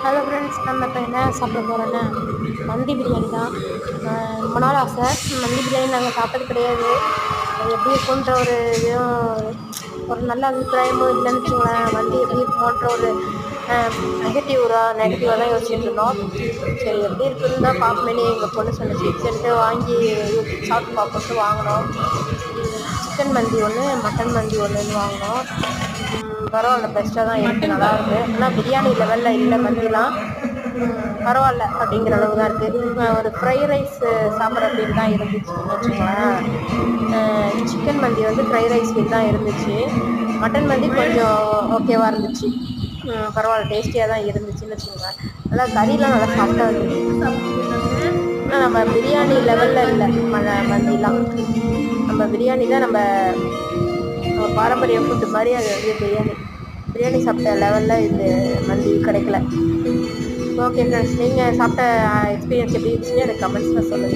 Hello friends, நம்ம இப்போ என்ன சாப்பிட போகிறோன்னா மந்தி பிரியாணி தான். ரொம்ப நாள் ஆசை. மந்தி பிரியாணி நாங்கள் சாப்பிட்டது கிடையாது. அது எப்படி இருக்குன்ற ஒரு இதுவும் ஒரு நல்ல அபிப்பிராயமும் இல்லைன்னு வச்சுங்களேன். மந்தி எப்படி இருக்குமோன்ற ஒரு நெகட்டிவாக தான் யோசிச்சுட்டு இருந்தோம். சரி எப்படி இருக்குன்னு தான் பார்ப்போமேனு எங்கள் பொண்ணு சொன்னிச்சு. சரின்ட்டு வாங்கி சாப்பிட்டு பார்ப்போம்ட்டு வாங்கினோம். சிக்கன் மந்தி ஒன்று, மட்டன் மந்தி ஒன்றுன்னு வாங்கினோம். பரவாயில்ல, பெஸ்ட்டாக தான் இருக்குது, நல்லாயிருக்கு. ஆனால் பிரியாணி லெவலில் இல்லை மந்திலாம். பரவாயில்ல அப்படிங்கிற அளவு தான் இருக்குது. ஒரு ஃப்ரை ரைஸ் சாப்பிட்ற ஃபீல் தான் இருந்துச்சுன்னு வச்சுக்கோங்களேன். சிக்கன் மந்தி வந்து ஃப்ரை ரைஸ் ஃபீல் தான் இருந்துச்சு. மட்டன் மந்தி கொஞ்சம் ஓகேவாக இருந்துச்சு. பரவாயில்ல, டேஸ்டியாக தான் இருந்துச்சுன்னு வச்சுக்கோங்களேன். நல்லா கறிலாம் நல்லா சாஃப்டாக இருந்துச்சு. ஆனால் நம்ம பிரியாணி லெவலில் இல்லை மந்திலாம். நம்ம பிரியாணி தான் நம்ம பாரம்பரிய ஃபுட்டு மாதிரி. அது வந்து பிரியாணி சாப்பிட்ட லெவலில் இது மந்தி கிடைக்கல. ஓகே ஃப்ரெண்ட்ஸ், நீங்கள் சாப்பிட்ட எக்ஸ்பீரியன்ஸ் எப்படி இருந்துச்சுன்னு எனக்கு கமெண்ட்ஸில் சொல்லுங்கள்.